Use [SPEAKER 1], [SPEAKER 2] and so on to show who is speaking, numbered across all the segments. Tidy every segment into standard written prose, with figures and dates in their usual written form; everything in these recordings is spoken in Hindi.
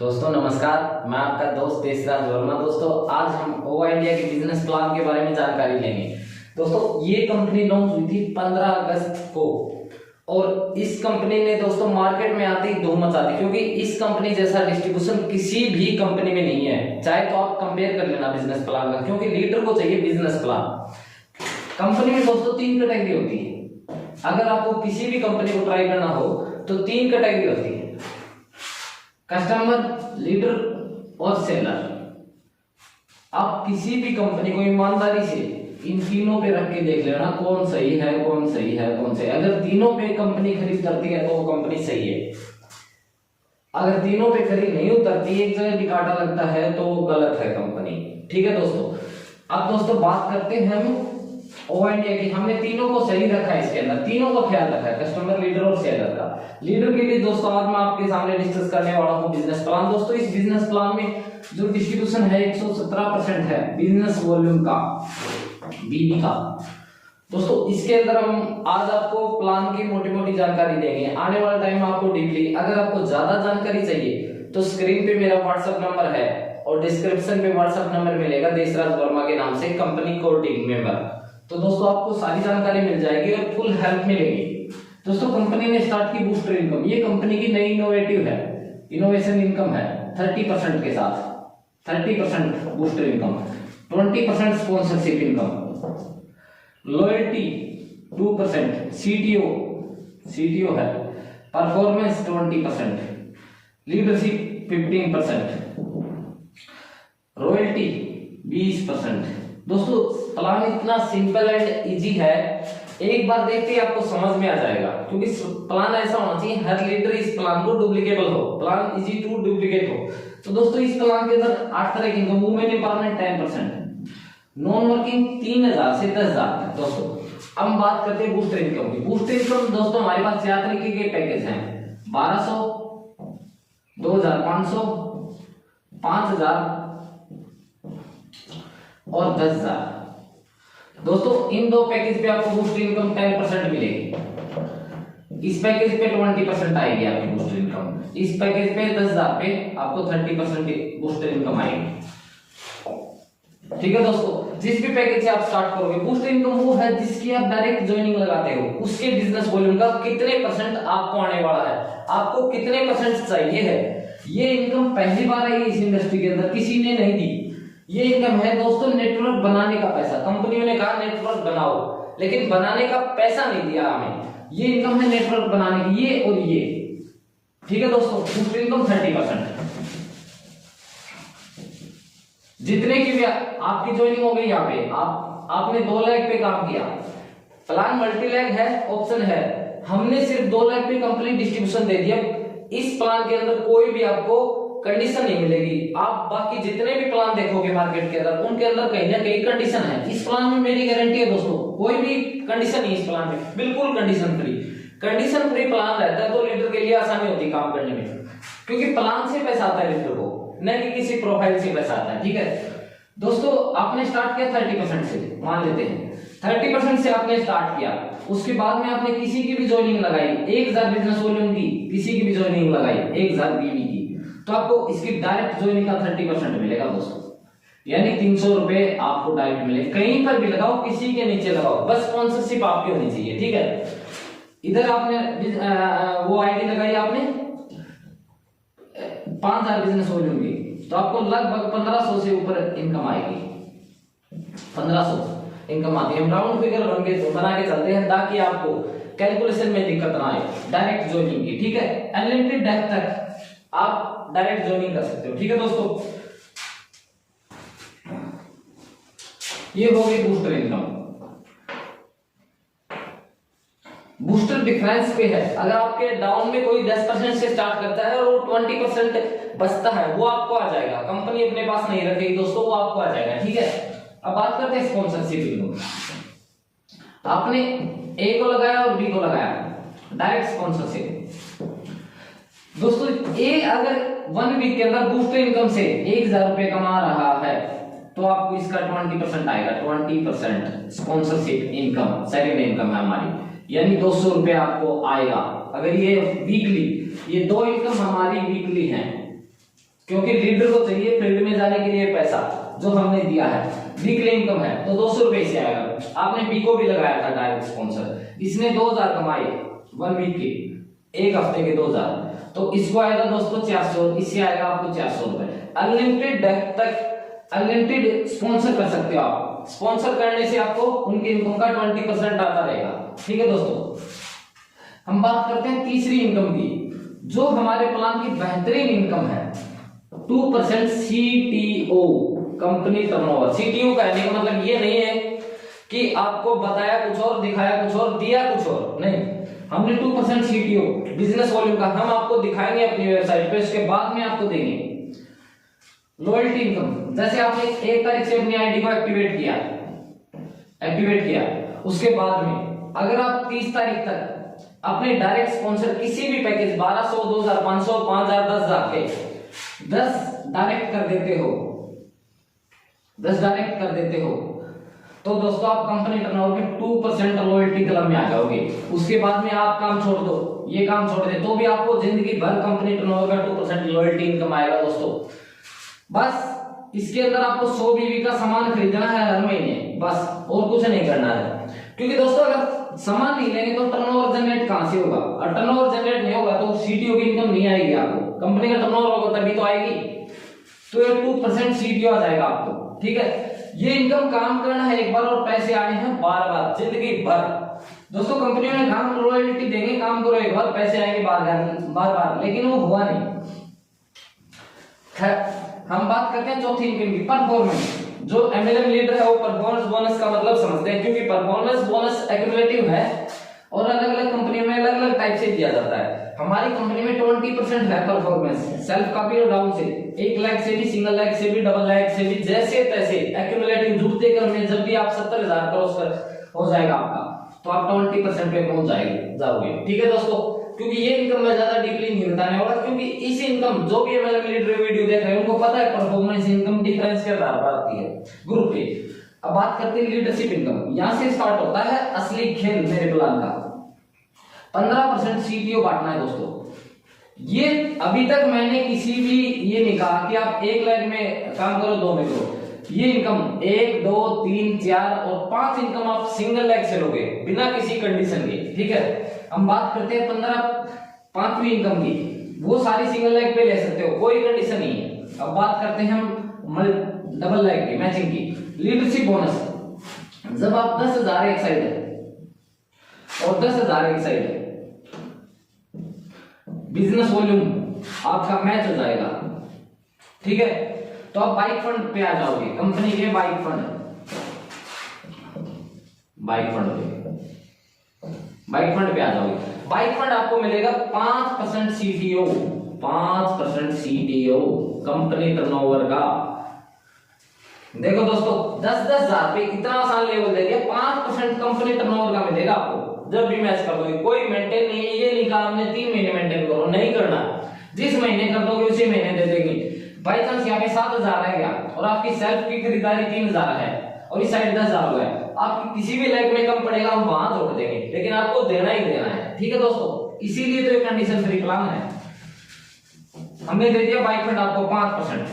[SPEAKER 1] दोस्तों नमस्कार, मैं आपका दोस्त देशराज वर्मा। दोस्तों आज हम ओवा इंडिया के बिजनेस प्लान के बारे में जानकारी लेंगे। दोस्तों ये कंपनी लॉन्च हुई थी 15 अगस्त को और इस कंपनी ने दोस्तों मार्केट में आते ही धूम मचा दी, क्योंकि इस कंपनी जैसा डिस्ट्रीब्यूशन किसी भी कंपनी में नहीं है। चाहे तो आप कंपेयर कर लेना बिजनेस प्लान का, क्योंकि लीडर को चाहिए बिजनेस प्लान। कंपनी में दोस्तों 3 कैटेगरी होती है। अगर आपको किसी भी कंपनी को ट्राई करना हो तो 3 कैटेगरी होती है, कस्टमर, लीडर और सेलर। आप किसी भी कंपनी को ईमानदारी से इन तीनों पे रख के देख लेना कौन सही है, कौन सही है, कौन सही है। अगर तीनों पे कंपनी खरी उतरती है तो वो कंपनी सही है। अगर तीनों पे खरी नहीं उतरती, एक जगह भी कांटा लगता है तो वो गलत है कंपनी। ठीक है दोस्तों। अब दोस्तों बात करते हैं हम ओवा इंडिया की। हमने तीनों को सही रखा है, इसके अंदर तीनों का ख्याल रखा है, कस्टमर, लीडर और सेलर का। लीडर के लिए दोस्तों आज मैं आपके सामने डिस्कस करने वाला हूं बिजनेस प्लान। दोस्तों इस बिजनेस प्लान में जो डिस्ट्रीब्यूशन है 117% है बिजनेस वॉल्यूम का, बीबी का। दोस्तों इसके अंदर हम आज आपको प्लान की मोटी मोटी जानकारी देंगे। आने वाला टाइम आपको डीपली, अगर आपको ज्यादा जानकारी चाहिए तो स्क्रीन पे मेरा व्हाट्सएप नंबर है और डिस्क्रिप्शन में व्हाट्सएप नंबर मिलेगा देशराज वर्मा के नाम से, कंपनी कोर टीम मेंबर। तो दोस्तों आपको सारी जानकारी मिल जाएगी और फुल हेल्प मिलेगी। दोस्तों कंपनी ने स्टार्ट की बूस्टर इनकम। ये कंपनी की नई इनोवेटिव है, इनोवेशन इनकम है 30% के साथ। 30% booster income, 20% sponsorship income, loyalty 2%, CTO है, परफॉर्मेंस 20%, लीडरशिप 15%, रॉयल्टी 20%। दोस्तों प्लान इतना सिंपल एंड इजी है, एक बार देखते ही आपको समझ में आ जाएगा, क्योंकि प्लान ऐसा होना चाहिए हर लीडर इस प्लान को डुप्लीकेबल हो, प्लान इजी टू डुप्लीकेट हो। तो दोस्तों इस प्लान के अंदर 8 तरह की income, women empowerment 10%, non working 3000 से 10,000 है। दोस्तों अब हम बात करते हैं बूस्टर इनकम की। बूस्टर इनकम दोस्तों हमारे पास 4 तरीके के पैकेज हैं, 1200, 2500, 5000 और 10,000। दोस्तों इन दो पैकेज पे आपको बूस्टर इनकम 10% मिलेगी। इस पैकेज पे 20% आएगी आपकी बूस्टर इनकम, इस पैकेज पे 10,000 पे आपको 30% बूस्टर इनकम आएगी। ठीक है दोस्तों, जिस भी पैकेज से आप स्टार्ट करोगे, बूस्टर इनकम वो है जिसकी आप डायरेक्ट ज्वाइनिंग लगाते हो, उसके बिजनेस वॉल्यूम का कितने % आपको आने वाला है, आपको कितने % चाहिए है। ये इनकम पहली बार आई इस इंडस्ट्री के अंदर, किसी ने नहीं दी। ये इनकम है दोस्तों नेटवर्क बनाने का पैसा। कंपनियों ने कहा नेटवर्क बनाओ, लेकिन बनाने का पैसा नहीं दिया हमें। ये इनकम है नेटवर्क बनाने की, ये और ये। ठीक है दोस्तों, बूस्टर इनकम 30%। जितने की भी आपकी ज्वाइनिंग हो गई, यहाँ पे आपने 2 लाख पे काम किया, प्लान मल्टी लैग है, ऑप्शन है, हमने सिर्फ 2 लाख पे कंप्लीट डिस्ट्रीब्यूशन दे दिया। इस प्लान के अंदर कोई भी आपको कंडीशन नहीं मिलेगी। आप बाकी जितने भी प्लान देखोगे मार्केट के अंदर, उनके अंदर कहीं ना कहीं कंडीशन है। इस प्लान में मेरी गारंटी है दोस्तों, कोई भी कंडीशन नहीं इस प्लान में, बिल्कुल condition free. Condition free plan रहता है तो लीडर के लिए आसानी होती है काम करने में, क्योंकि प्लान से पैसा आता है लीडर को, न कि किसी प्रोफाइल से पैसा आता है। ठीक है दोस्तों, आपने स्टार्ट किया 30% से, मान लेते हैं 30% से आपने स्टार्ट किया, उसके बाद में आपने किसी की भी ज्वाइनिंग लगाई 1000 बिजनेस वॉल्यूम की, किसी की भी ज्वाइनिंग लगाई 1000 बीवी की, तो आपको इसकी डायरेक्ट ज्वाइनिंग का 30% मिलेगा दोस्तों। यानी 300 रुपए आपको डायरेक्ट मिले। कहीं पर भी लगाओ, किसी के नीचे लगाओ, बस स्पॉन्सरशिप आपकी होनी चाहिए। ठीक है, इधर आपने वो आईडी लगाई आपने 5000 बिजनेस वॉल्यूम की, तो आपको लगभग 1500 से ऊपर इनकम आएगी। 1500 इनकम आती है। हम राउंड फिगर बना के चलते हैं ताकि आपको कैलकुलेशन में दिक्कत ना आए। डायरेक्ट ज्वाइनिंग की, ठीक है, अनलिमिटेड डेप्थ तक आप डायरेक्ट ज्वाइनिंग कर सकते हो। ठीक है दोस्तों, ये हो गई बूस्टर इनकम। बूस्टर डिफरेंस पे है, अगर आपके डाउन में कोई 10% से स्टार्ट करता है और 20% बचता है, वो आपको आ जाएगा। कंपनी अपने पास नहीं रखेगी दोस्तों, वो आपको आ जाएगा। ठीक है, अब बात करते हैं स्पॉन्सरशिप इनकम। आपने ए को लगाया और बी को लगाया, डायरेक्ट स्पॉन्सरशिप। दोस्तों ए अगर 1 वीक के अंदर बूस्टर इनकम से 1000 रुपए कमा रहा है तो आपको इसका 20% आएगा। 20% स्पॉन्सरशिप इनकम, सेकंड इनकम है हमारी, यानी 200 रुपए आपको आएगा। अगर ये वीकली, ये 2 इनकम हमारी वीकली है, क्योंकि लीडर को चाहिए फील्ड में जाने के लिए पैसा जो हमने दिया है। वीकली इनकम है तो 200 रुपए से आएगा। आपने पी को भी लगाया था डायरेक्ट स्पॉन्सर, इसने 2000 कमाए 1 वीक के, एक हफ्ते के 2000, तो इसको आएगा दोस्तों 400, इससे आएगा आपको 400 रुपए। अनलिमिटेड डेप्थ तक अनलिमिटेड स्पॉन्सर कर सकते हो आप। स्पॉन्सर करने से आपको उनके इनकम का 20% आता रहेगा। ठीक है दोस्तों, हम बात करते हैं तीसरी इनकम की, जो हमारे प्लान की बेहतरीन इनकम है, 2% सीटीओ, कंपनी टर्नओवर। सीटीओ कहने का मतलब ये नहीं है कि आपको बताया कुछ और, दिखाया कुछ और, दिया कुछ और, नहीं। हमने 2% सीटीओ बिजनेस वॉल्यूम का हम आपको दिखाएंगे अपनी वेबसाइट पे, उसके बाद में आपको देंगे। लॉयल्टी इनकम, जैसे आपने 1 तारीख से अपनी आईडी को एक्टिवेट किया, उसके बाद में अगर आप 30 तारीख तक अपने डायरेक्ट स्पॉन्सर किसी भी पैकेज 1200, 2000, 500, 5000, 10,000 के 10 डायरेक्ट कर देते हो तो दोस्तों आप कंपनी टर्नओवर के 2% लॉयल्टी क्लब में आ जाओगे। उसके बाद में आप काम छोड़ दो, ये काम छोड़ दे, तो भी आपको जिंदगी भर कंपनी टर्नओवर का 2% लॉयल्टी इनकम आएगा दोस्तों। बस इसके अंदर आपको 100 बीवी का सामान खरीदना है हर महीने, बस, और कुछ नहीं करना है। क्योंकि दोस्तों अगर सामान नहीं लेंगे तो टर्नओवर जनरेट कहां से होगा, और टर्नओवर जनरेट नहीं होगा तो सीटीओ की इनकम नहीं आएगी आपको। कंपनी का टर्नओवर होगा तभी तो आएगी, तो ये 2% सीटीओ आ जाएगा आपको। ठीक है, ये इनकम काम करना है एक बार और पैसे आने हैं बार बार, जिंदगी भर। दोस्तों कंपनियों ने काम रॉयल्टी देंगे, काम करो एक बार, पैसे आएंगे बार बार, लेकिन वो हुआ नहीं। हम बात करते हैं चौथी इनकम की, परफॉर्मेंस। जो एमएलएम लीडर है वो परफॉर्मेंस बोनस का मतलब समझते हैं, क्योंकि परफॉर्मेंस बोनस एक्यूमुलेटिव है और अलग अलग कंपनियों में अलग अलग टाइप से दिया जाता है। हमारी कंपनी में 20% है परफॉर्मेंस, सेल्फ का भी और डाउन से, 1 लाख से भी, सिंगल लाख से भी, डबल लाख से भी, जैसे तैसे एक्यूमुलेटिव जुड़ते क्रम में जब भी आप 70,000 क्रॉस कर हो जाएगा आपका, तो आप 20% पे पहुंच जाओगे। ठीक है दोस्तों, क्योंकि ये इनकम में ज्यादा डीपली नहीं बताने वाला, क्योंकि इस इनकम जो भी एमएलएम लीडर वीडियो देख रहे हैं उनको पता है परफॉर्मेंस इनकम डिफरेंस के आधार पर आती है ग्रुप पे। अब बात करते हैं लीडरशिप इनकम, यहां से स्टार्ट होता है असली खेल मेरे प्लान का। 15% सीटीओ बांटना है दोस्तों। ये अभी तक मैंने किसी भी ये नहीं कहा कि आप 1 लाख में काम करो, 2 में करो। ये इनकम 1, 2, 3, 4 और 5 इनकम आप सिंगल लाख से लोगे बिना किसी कंडीशन के। ठीक है, हम बात करते हैं 5वीं इनकम की, वो सारी सिंगल लाख पे ले सकते हो, कोई कंडीशन नहीं है। अब बात करते हैं हम डबल लाख की, मैचिंग की। लीडरशिप बोनस, जब आप 10,000 एक साइड है और 10,000 एक साइड है, बिजनेस वॉल्यूम आपका मैच हो जाएगा। ठीक है, तो आप बाइक फंड पे आ जाओगे, कंपनी के बाइक फंड पे आ जाओगे। बाइक फंड आपको मिलेगा 5% सीटीओ, 5% सीटीओ कंपनी टर्नओवर का। देखो दोस्तों 10,000 पे इतना आसान लेवल दे दिया, 5% कंपनी टर्नओवर का मिलेगा आपको जब भी मैच कर दोगे। कोई मेंटेन नहीं है, ये नहीं कहा हमने 3 महीने मेंटेन करो, नहीं करना, जिस महीने कर दोगे उसी महीने दे देंगे। बाई चांस यहाँ पे 7,000 रह गया और आपकी सेल्फ की खरीदारी 3,000 है और इस साइड 10,000 हुआ है, आपकी किसी भी लाइक में कम पड़ेगा हम वहां जोड़ देंगे, लेकिन आपको देना ही देना है। ठीक है दोस्तों, इसीलिए तो ये कंडीशन फ्री प्लान है। हमने दे दिया बाइक फंड आपको 5%,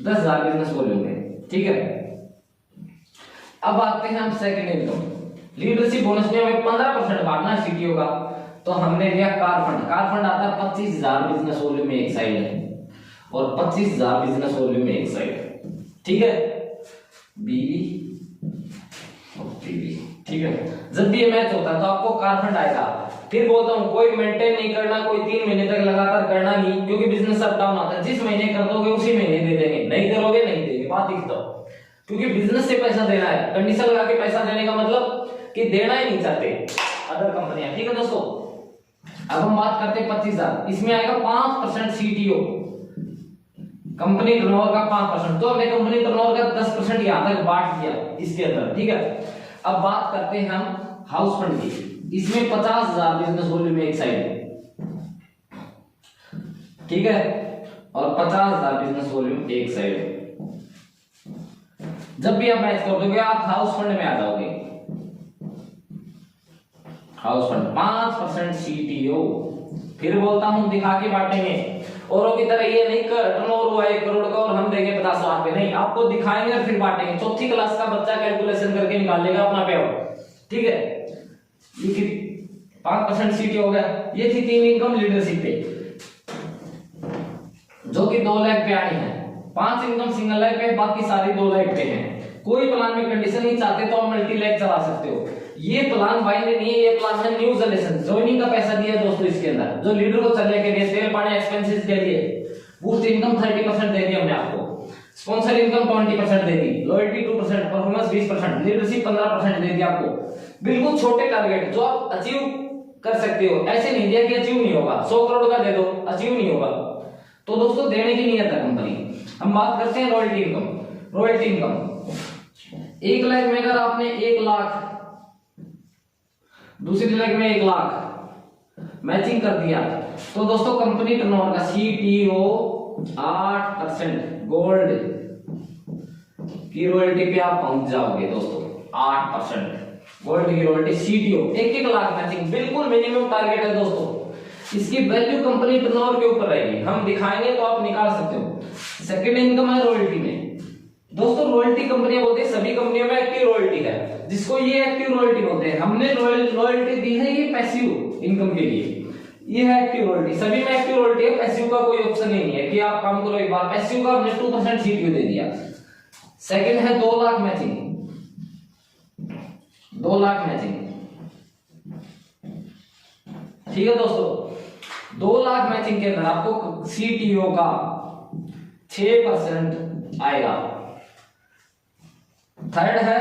[SPEAKER 1] 10,000 बिजनेस वॉल्यूम में। ठीक है, अब आते हैं हम सेकंड इनकम। लीडरशिप बोनस में हमें 15% बांटना है सीटीओ का, तो हमने दिया कार फंड। कार फंड आता है 25,000 बिजनेस वॉल्यूम में एक साइड है और 25,000 बिजनेस वॉल्यूम में एक साइड है। ठीक है, बीवी और बीवी। ठीक है, जब भी ये मैच होता है तो आपको कार फंड आएगा। फिर बोलता हूं कोई मेंटेन नहीं करना, कोई 3 महीने तक लगातार करना नहीं, क्योंकि बिजनेस अप डाउन आता है। जिस महीने कर दोगे उसी महीने दे देंगे, नहीं करोगे नहीं देंगे, बात ही खत्म। क्योंकि बिजनेस से पैसा देना है, कंडीशन लगा के पैसा देने का मतलब कि देना ही नहीं चाहते अदर कंपनियां। ठीक है दोस्तों, अब हम बात करते हैं 25,000, इसमें आएगा 5% सीटीओ कंपनी टर्नओवर का 5%, तो हमने कंपनी टर्नओवर का 10% यहां तक बांट दिया इसके अंदर। ठीक है, अब बात करते हैं हम हाउस फंड की। इसमें 50,000 बिजनेस वॉल्यूम में एक साइड है, ठीक है, और 50,000 बिजनेस वॉल्यूम एक साइड है। जब भी आप मैच कर दोगे आप हाउस फंड में आ जाओगे। हाउस फंड 5% सीटीओ, फिर बोलता हूं दिखा के बांटेंगे। औरों की तरह ये नहीं टर्नओवर हुआ 1 करोड़ का और हम देंगे 50 लाख पे, नहीं, आपको दिखाएंगे और फिर बांटेंगे। चौथी क्लास का बच्चा कैलकुलेशन करके निकाल लेगा अपना पे आउट, ठीक है। ये 5% सीटी हो गया। ये थी 3 इनकम लीडरशिप पे जो कि 2 लाख पे आई है। 5 इनकम सिंगल लाख पे, बाकी सारी 2 लाख पे हैं। कोई प्लान में कंडीशन नहीं चाहते तो आप मल्टी लाख चला सकते हो। ये प्लान बाइंड नहीं है, ये प्लान है न्यू जनरेशन। ज्वाइनिंग का पैसा दिया है दोस्तों इसके अंदर, जो लीडर को चलने के लिए, तेल पानी एक्सपेंसेस के लिए। बूस्ट इनकम 30% दे दी हमने आपको, स्पॉन्सर इनकम 20% दे दी, लॉयल्टी 2%, परफॉर्मेंस 20%, लीडरशिप 15% दे दी आपको। बिल्कुल छोटे टारगेट जो आप अचीव कर सकते हो, ऐसे नहीं दिया कि अचीव नहीं होगा। 100 करोड़ का दे दो, अचीव नहीं होगा। तो दोस्तों देने की नीयत है कंपनी। हम बात करते हैं royalty income. Royalty income 1 lakh में अगर आपने 1 लाख, दूसरी लाख में 1 लाख मैचिंग कर दिया तो दोस्तों कंपनी टर्नओवर का सीटीओ 8% गोल्ड की रॉयल्टी पे आप पहुंच जाओगे दोस्तों। 8% गोल्ड की रॉयल्टी सीटीओ 1-1 लाख मैचिंग, बिल्कुल मिनिमम टारगेट है दोस्तों। इसकी वैल्यू कंपनी टर्नओवर के ऊपर रहेगी, हम दिखाएंगे तो आप निकाल सकते हो। सेकंड इनकम है रॉयल्टी में दोस्तों। रॉयल्टी कंपनियां बोलते हैं सभी कंपनियों में एक्टिव रॉयल्टी है, जिसको ये एक्टिव रॉयल्टी बोलते हैं। हमने रॉयल्टी दी है ये पैसिव इनकम के लिए, ये है एक्टिव रॉयल्टी। सभी में एक्टिव रॉयल्टी है, पैसिव का कोई ऑप्शन नहीं है कि आप काम करो एक बार। पैसिव का हमने 2% सीटीओ दे दिया। सेकंड है 2 लाख मैचिंग, 2 लाख मैचिंग, ठीक है दोस्तों। 2 लाख मैचिंग के अंदर आपको सीटीओ का 6% आएगा। थर्ड है,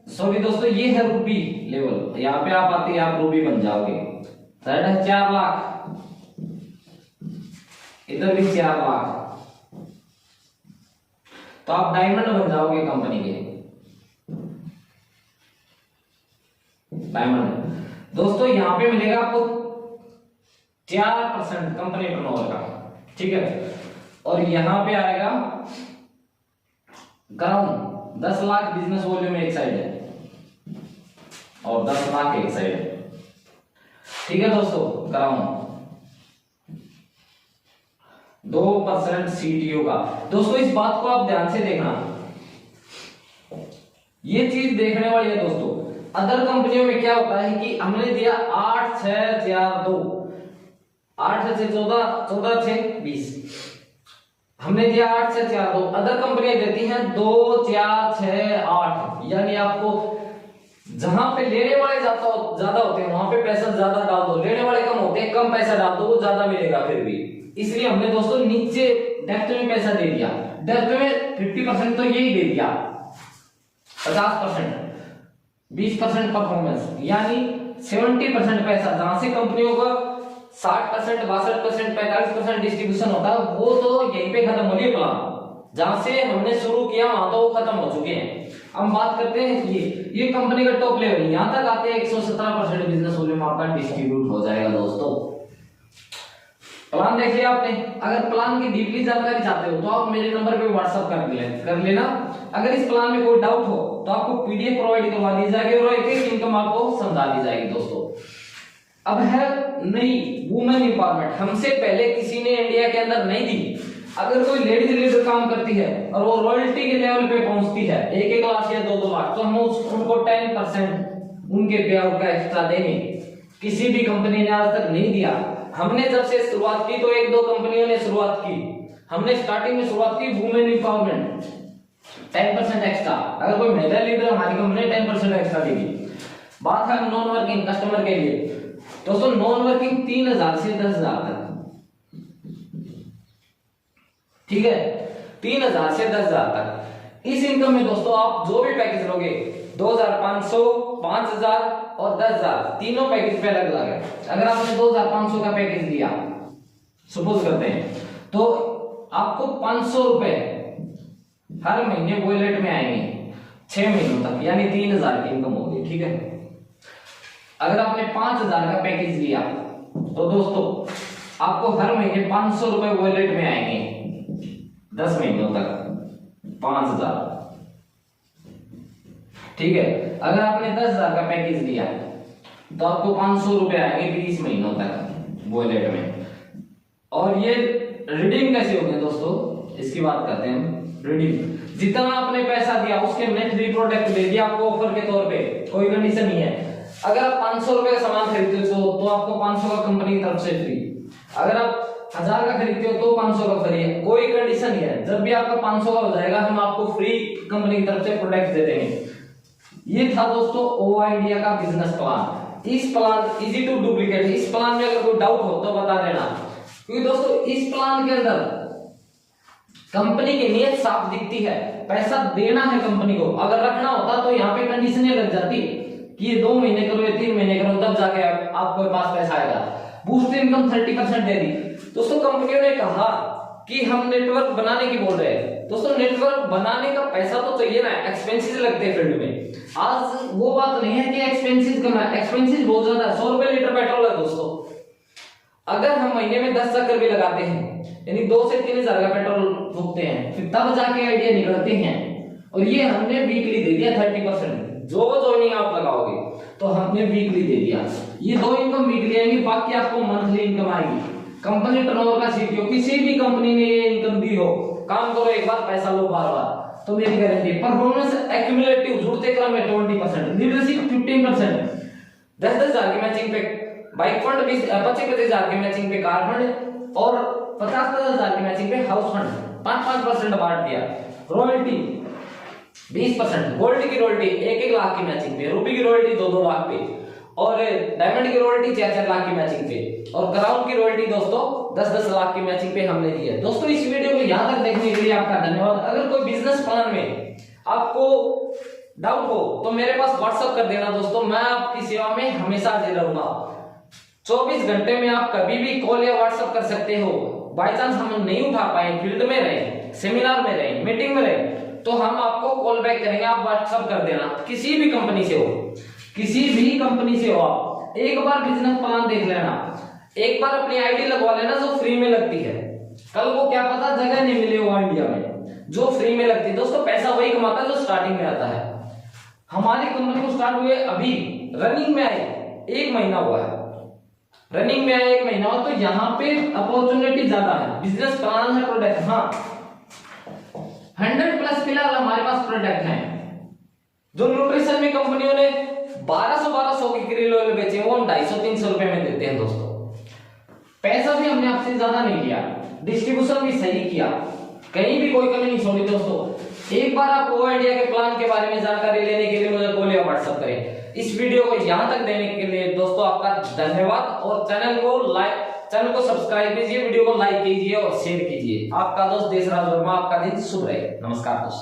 [SPEAKER 1] सॉरी दोस्तों, ये है रूपी लेवल, यहां पे आप आते हैं आप रूपी बन जाओगे। थर्ड है 4 लाख, इधर भी 4 लाख, तो आप डायमंड बन जाओगे कंपनी के। डायमंड दोस्तों यहां पे मिलेगा आपको 4% कंपनी टर्नओवर का, ठीक है। और यहां पे आएगा क्राउन 10 लाख बिजनेस वॉल्यूम एक साइड है और 10 लाख एक साइड है, ठीक है दोस्तों। क्राउन 2% सीटीओ का। दोस्तों इस बात को आप ध्यान से देखना, ये चीज देखने वाली है दोस्तों। अदर कंपनियों में क्या होता है कि हमने दिया 8 6 4 2, 8 से 14, 14 से 20, हमने दिया 8 से 4 2। अदर कंपनियां देती हैं 2 4 6 8, यानी आपको जहां पे लेने वाले ज्यादा होते हैं वहां पे पैसा ज्यादा डाल दो, लेने वाले कम होते हैं कम पैसा डाल दो, वो ज्यादा मिलेगा फिर भी। इसलिए हमने दोस्तों नीचे डेप्थ में पैसा दे दिया। डेप्थ में 50% तो यही दे दिया, 50%, 20% परफॉर्मेंस, यानी 70% पैसा। जहां से कंपनियों का 60%, 62%, 45% डिस्ट्रीब्यूशन होता है, वो तो यहीं पे खत्म हो गया प्लान। जहां से हमने शुरू किया वहां तो वो खत्म हो चुके हैं। अब बात करते हैं ये कंपनी का टॉप लेवल, यहां तक आते हैं 117% बिजनेस वॉल्यूम आपका डिस्ट्रीब्यूट हो जाएगा दोस्तों। प्लान देख लिया आपने। अगर प्लान की डीपली जानकारी चाहते हो तो आप मेरे नंबर पे व्हाट्सएप कर लेना। अगर इस प्लान में कोई डाउट हो तो आपको पीडीएफ प्रोवाइड करवा दी जाएगी और एक इनकम आपको समझा दी जाएगी दोस्तों। अब है नई वुमेन एम्पावरमेंट, हमसे पहले किसी ने इंडिया के अंदर नहीं दी। अगर कोई लेडीज लीडर काम करती है और वो रॉयल्टी के लेवल पे पहुंचती है 1-1 लाख या 2-2 लाख, तो हम उनको 10% उनके पे आउट का एक्स्ट्रा देंगे। किसी भी कंपनी ने आज तक नहीं दिया। हमने जब से शुरुआत की तो 1-2 कंपनियों ने शुरुआत की, हमने स्टार्टिंग में शुरुआत की वुमेन एम्पावरमेंट, 10% एक्स्ट्रा। अगर कोई महिला लीडर हमारी कंपनी 10% एक्स्ट्रा देगी। बात है नॉन वर्किंग कस्टमर के लिए, दोस्तों नॉन वर्किंग 3000 से 10,000 तक, ठीक है, 3000 से 10,000 तक। इस इनकम में दोस्तों आप जो भी पैकेज लोगे 2500, 5000 और 10,000, तीनों पैकेज पे अलग अलग है। अगर आपने 2500 का पैकेज लिया, सपोज करते हैं, तो आपको 500 रुपए हर महीने वॉलेट में आएंगे 6 महीनों तक, यानी 3000 की इनकम होगी, ठीक है। अगर आपने 5000 का पैकेज लिया तो दोस्तों आपको हर महीने 500 रुपए वॉलेट में आएंगे 10 महीनों तक, 5000, ठीक है। अगर आपने 10,000 का पैकेज लिया तो आपको 500 रुपए आएंगे 20 महीनों तक वॉलेट में। और ये रिडीम कैसे होंगे दोस्तों, इसकी बात करते हैं हम। रिडीम, जितना आपने पैसा दिया उसके हमने फ्री प्रोडक्ट दे दिया आपको ऑफर के तौर पे, कोई कंडीशन नहीं है। अगर आप 500 रुपए का सामान खरीदते हो तो आपको 500 का कंपनी की तरफ से फ्री, अगर आप 1000 का खरीदते हो तो 500 का फ्री है, कोई कंडीशन नहीं है। जब भी आपका 500 का हो जाएगा हम आपको फ्री कंपनी की तरफ से प्रोडक्ट दे देंगे। ये था दोस्तों ओवा इंडिया का बिजनेस प्लान। इस प्लान इजी टू डुप्लीकेट, इस प्लान में अगर कोई डाउट हो तो बता देना, क्योंकि दोस्तों इस प्लान के अंदर कंपनी की नीयत साफ दिखती है, पैसा देना है कंपनी को। अगर रखना होता तो यहाँ पे कंडीशनें लग जाती कि ये 2 महीने करो या 3 महीने करो, तब जाके आपके पास पैसा आएगा। बूस्ट इनकम 30% दे दी दोस्तों। कंपनियों ने कहा कि हम नेटवर्क बनाने की बोल रहे हैं। दोस्तों नेटवर्क बनाने का पैसा तो चाहिए ना, एक्सपेंसेस लगते हैं फील्ड में। आज वो बात नहीं है कि एक्सपेंसेस कम है, एक्सपेंसेस बहुत ज्यादा है। 100 रुपए लीटर पेट्रोल है दोस्तों। अगर हम महीने में 10 चक्कर भी लगाते हैं, यानी 2 से 3 हजार का पेट्रोल फूकते हैं, फिर तब जाके आइडिया निकलते हैं। और ये हमने वीकली दे दिया 30%। जो ज्वाइनिंग आप लगाओगे तो हमने वीकली दे दिया। ये 2 इनकम वीकली आएंगी, बाकी आपको मंथली इनकम आएगी। कंपनी टर्नओवर का सीखियो, किसी भी कंपनी ने ये इनकम दी हो, काम करो एक बार, पैसा लो बार बार, तो मेरी गारंटी। परफॉर्मेंस एक्यूमुलेटिव जुड़ते क्रम में 20%, लीडरशिप 15%, 10-10 हजार की मैचिंग पे बाइक फंड, 25-25 हजार की मैचिंग पे कार फंड और 50-50 हजार की मैचिंग पे हाउस फंड 5-5% बांट दिया। रॉयल्टी 20%, गोल्ड की रॉयल्टी 1-1 लाख की मैचिंग पे, रूबी की रॉयल्टी 2-2 लाख पे, और डायमंड की रॉयल्टी 4-4 लाख की मैचिंग पे, और क्राउन की रॉयल्टी दोस्तों 10-10 लाख की मैचिंग पे हमने दी है। दोस्तों इस वीडियो को यहां तक देखने के लिए आपका धन्यवाद। अगर कोई बिजनेस प्लान में आपको डाउट हो तो मेरे पास व्हाट्सएप कर देना दोस्तों, मैं आपकी सेवा में हमेशा हाजिर रहूंगा। 24 घंटे में आप कभी भी कॉल या व्हाट्सएप कर सकते हो। बाई चांस हम नहीं उठा पाए, फील्ड में रहे, सेमिनार में रहे, मीटिंग में रहे, तो हम आपको कॉल बैक करेंगे, आप व्हाट्सएप कर देना। किसी भी कंपनी से हो, किसी भी कंपनी से हो, आप एक बार बिजनेस प्लान देख लेना, एक बार अपनी आईडी लगवा लेना जो फ्री में लगती है। कल को क्या पता जगह नहीं मिले ओवा इंडिया में, जो फ्री में लगती है। दोस्तों पैसा वही कमाता है जो स्टार्टिंग में आता है। हमारी कंपनी को स्टार्ट हुए अभी रनिंग में आए 1 महीना हुआ है, रनिंग में आए 1 महीना हुआ, तो यहाँ पे अपॉर्चुनिटी ज्यादा है। बिजनेस प्लान है, प्रोडक्ट, हाँ 100+ फिलहाल हमारे पास प्रोडक्ट हैं। जो न्यूट्रिशन में कंपनियों ने 1200 की क्रिल ऑयल बेचे, वो हम 250-300 रुपए में देते हैं दोस्तों। पैसा भी हमने आपसे ज्यादा नहीं लिया, डिस्ट्रीब्यूशन भी सही किया, कहीं भी कोई कमी नहीं छोड़ी दोस्तों। एक बार आप ओवा इंडिया के प्लान के बारे में जानकारी लेने के लिए मुझे कॉल या व्हाट्सएप करें। इस वीडियो को यहां तक देने के लिए दोस्तों आपका धन्यवाद, और चैनल को सब्सक्राइब कीजिए, वीडियो को लाइक कीजिए और शेयर कीजिए। आपका दोस्त देशराज वर्मा, आपका दिन शुभ रहे। नमस्कार दोस्तों।